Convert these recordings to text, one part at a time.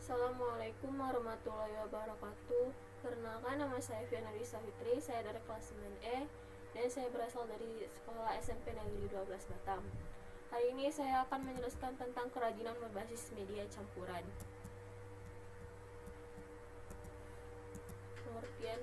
Assalamualaikum warahmatullahi wabarakatuh. Perkenalkan, nama saya Fiana Dwi Safitri. Saya dari kelas 9E dan saya berasal dari sekolah SMP Negeri 12 Batam. Hari ini saya akan menjelaskan tentang kerajinan berbasis media campuran. Pengertian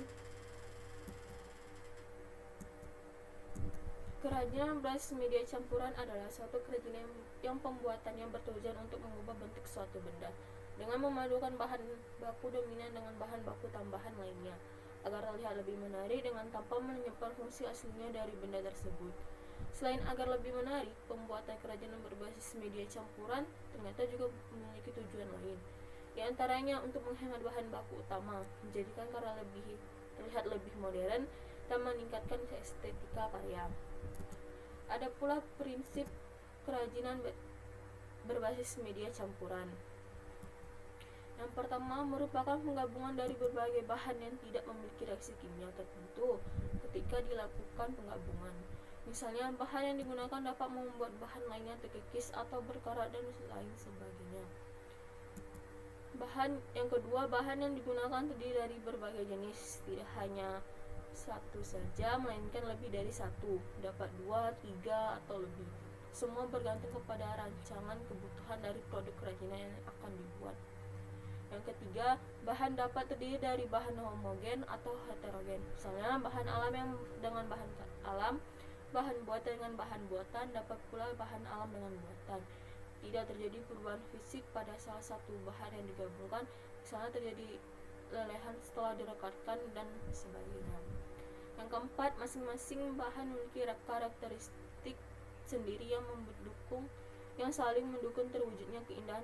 kerajinan berbasis media campuran adalah suatu kerajinan yang pembuatannya bertujuan untuk mengubah bentuk suatu benda dengan memadukan bahan baku dominan dengan bahan baku tambahan lainnya agar terlihat lebih menarik dengan tanpa menyimpan fungsi aslinya dari benda tersebut. Selain agar lebih menarik, pembuatan kerajinan berbasis media campuran ternyata juga memiliki tujuan lain. Di antaranya untuk menghemat bahan baku utama, menjadikan karya terlihat lebih modern dan meningkatkan estetika karya. Ada pula prinsip kerajinan berbasis media campuran. Yang pertama merupakan penggabungan dari berbagai bahan yang tidak memiliki reaksi kimia tertentu ketika dilakukan penggabungan. Misalnya, bahan yang digunakan dapat membuat bahan lainnya terkikis atau berkarat dan lain sebagainya. Yang kedua, bahan yang digunakan terdiri dari berbagai jenis, tidak hanya satu saja, melainkan lebih dari satu, dapat 2, 3, atau lebih. Semua bergantung kepada rancangan kebutuhan dari produk kerajinan yang akan dibuat. Yang ketiga, bahan dapat terdiri dari bahan homogen atau heterogen. Misalnya, bahan alam yang dengan bahan alam, bahan buatan dengan bahan buatan, dapat pula bahan alam dengan buatan. Tidak terjadi perubahan fisik pada salah satu bahan yang digabungkan, misalnya terjadi lelehan setelah direkatkan dan sebagainya. Yang keempat, masing-masing bahan memiliki karakteristik sendiri yang saling mendukung terwujudnya keindahan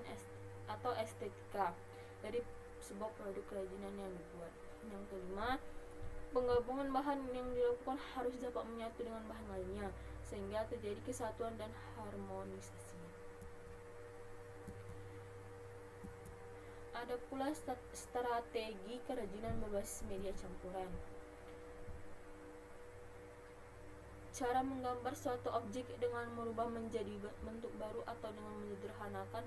atau estetika dari sebuah produk kerajinan yang dibuat. Yang kelima, penggabungan bahan yang dilakukan harus dapat menyatu dengan bahan lainnya sehingga terjadi kesatuan dan harmonisasi. Ada pula strategi kerajinan berbasis media campuran. Cara menggambar suatu objek dengan merubah menjadi bentuk baru atau dengan menyederhanakan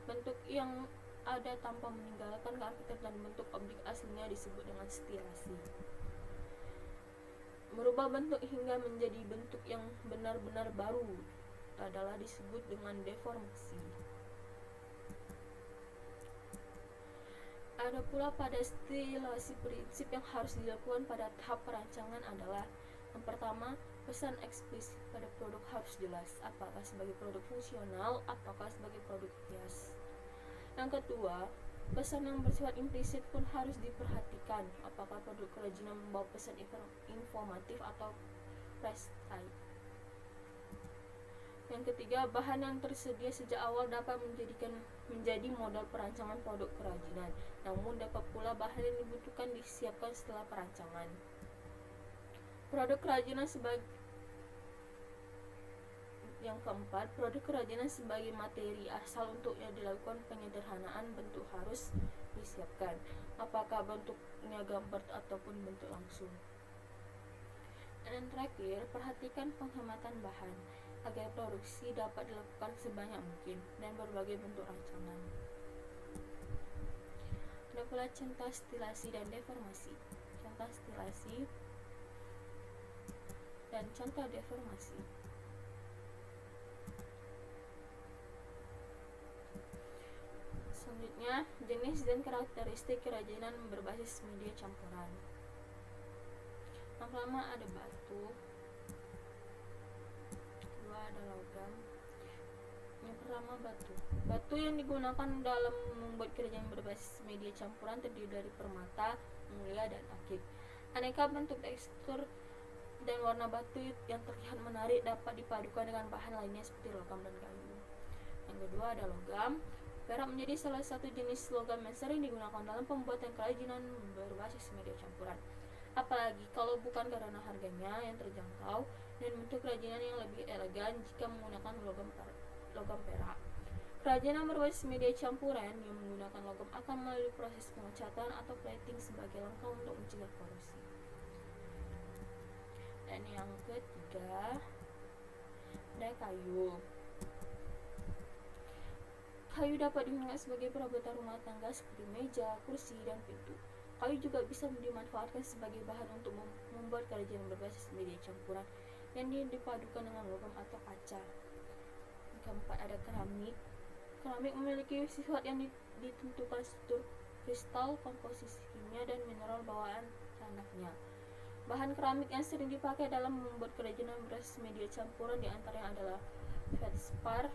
bentuk yang ada tanpa meninggalkan karakter dan bentuk objek aslinya disebut dengan stilasi. Merubah bentuk hingga menjadi bentuk yang benar-benar baru adalah disebut dengan deformasi. Ada pula pada stilasi prinsip yang harus dilakukan pada tahap perancangan adalah: yang pertama, pesan eksplisit pada produk harus jelas, apakah sebagai produk fungsional ataukah sebagai produk hias. Yang kedua, pesan yang bersifat implisit pun harus diperhatikan, apakah produk kerajinan membawa pesan informatif atau prestai. Yang ketiga, bahan yang tersedia sejak awal dapat menjadi modal perancangan produk kerajinan, namun dapat pula bahan yang dibutuhkan disiapkan setelah perancangan. Produk kerajinan Yang keempat, produk kerajinan sebagai materi asal untuk yang dilakukan penyederhanaan bentuk harus disiapkan, apakah bentuknya gambar ataupun bentuk langsung. Dan terakhir, perhatikan penghematan bahan agar produksi dapat dilakukan sebanyak mungkin dan berbagai bentuk rancangan. Ada pula contoh stilasi dan deformasi. Contoh stilasi dan contoh deformasi. Selanjutnya, jenis dan karakteristik kerajinan berbasis media campuran. Yang pertama ada batu, kedua ada logam. Yang pertama batu yang digunakan dalam membuat kerajinan berbasis media campuran terdiri dari permata, mulia, dan akik. Aneka bentuk, tekstur, dan warna batu yang terlihat menarik dapat dipadukan dengan bahan lainnya seperti logam dan kayu. Yang kedua ada logam. Perak menjadi salah satu jenis logam yang sering digunakan dalam pembuatan kerajinan berbasis media campuran. Apalagi kalau bukan karena harganya yang terjangkau dan bentuk kerajinan yang lebih elegan jika menggunakan logam perak. Kerajinan berbasis media campuran yang menggunakan logam akan melalui proses pengecatan atau plating sebagai langkah untuk mencegah korosi. Dan yang ketiga ada kayu. Kayu dapat digunakan sebagai perabotan rumah tangga seperti meja, kursi, dan pintu. Kayu juga bisa dimanfaatkan sebagai bahan untuk membuat kerajinan berbasis media campuran yang dipadukan dengan logam atau kaca. Yang keempat ada keramik. Keramik memiliki sifat yang ditentukan struktur kristal, komposisi kimia, dan mineral bawaan tanahnya. Bahan keramik yang sering dipakai dalam membuat kerajinan berbasis media campuran diantaranya adalah feldspar,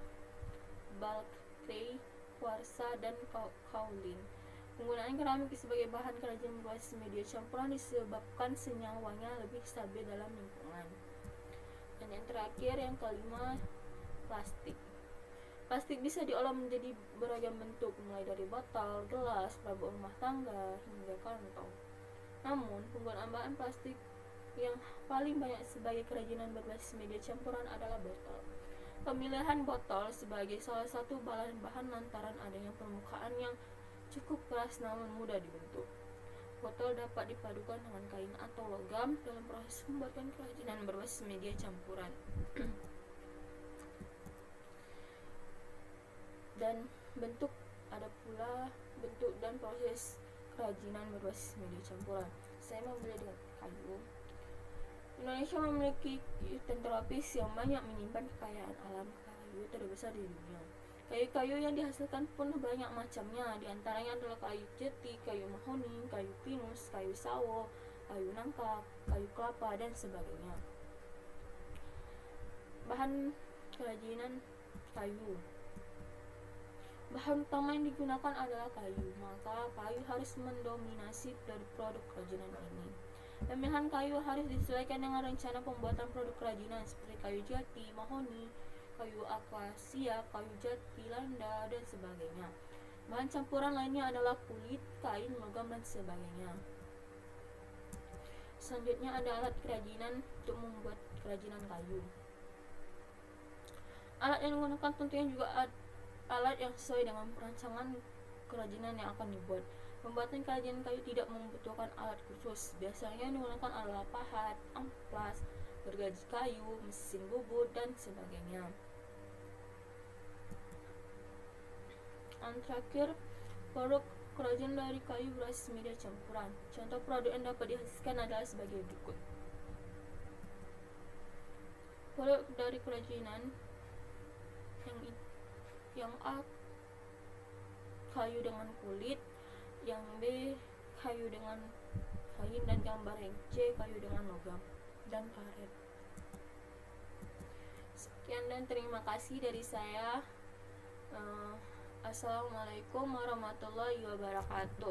bulk clay, kuarsa, dan kaolin. Penggunaan keramik sebagai bahan kerajinan berbasis media campuran disebabkan senyawanya lebih stabil dalam lingkungan. Dan yang terakhir, yang kelima, plastik. Plastik bisa diolah menjadi beragam bentuk, mulai dari botol, gelas, perabot rumah tangga, hingga kantong. Namun, penggunaan bahan plastik yang paling banyak sebagai kerajinan berbasis media campuran adalah botol. Pemilihan botol sebagai salah satu bahan lantaran adanya permukaan yang cukup keras namun mudah dibentuk. Botol dapat dipadukan dengan kain atau logam dalam proses pembuatan kerajinan berbasis media campuran. Dan ada pula bentuk dan proses kerajinan berbasis media campuran. Saya memulai dengan kayu. Indonesia memiliki hutan tropis yang banyak menyimpan kekayaan alam kayu terbesar di dunia. Kayu-kayu yang dihasilkan pun banyak macamnya, diantaranya adalah kayu jati, kayu mahoni, kayu pinus, kayu sawo, kayu nangka, kayu kelapa, dan sebagainya. Bahan kerajinan kayu. Bahan utama yang digunakan adalah kayu, maka kayu harus mendominasi dari produk kerajinan ini. Pemilihan kayu harus disesuaikan dengan rencana pembuatan produk kerajinan seperti kayu jati, mahoni, kayu akasia, kayu jati, landa, dan sebagainya. Bahan campuran lainnya adalah kulit, kain, logam, dan sebagainya. Selanjutnya ada alat kerajinan untuk membuat kerajinan kayu. Alat yang digunakan tentunya juga alat yang sesuai dengan perancangan kerajinan yang akan dibuat. Pembuatan kerajinan kayu tidak membutuhkan alat khusus. Biasanya yang digunakan adalah pahat, amplas, gergaji kayu, mesin bubut, dan sebagainya. Yang terakhir, produk kerajinan dari kayu berbasis media campuran. Contoh produk yang dapat dihasilkan adalah sebagai berikut. Produk dari kerajinan yang A, kayu dengan kulit, yang B, kayu dengan kain, dan gambar yang C, kayu dengan logam dan karet. Sekian dan terima kasih dari saya. Assalamualaikum warahmatullahi wabarakatuh.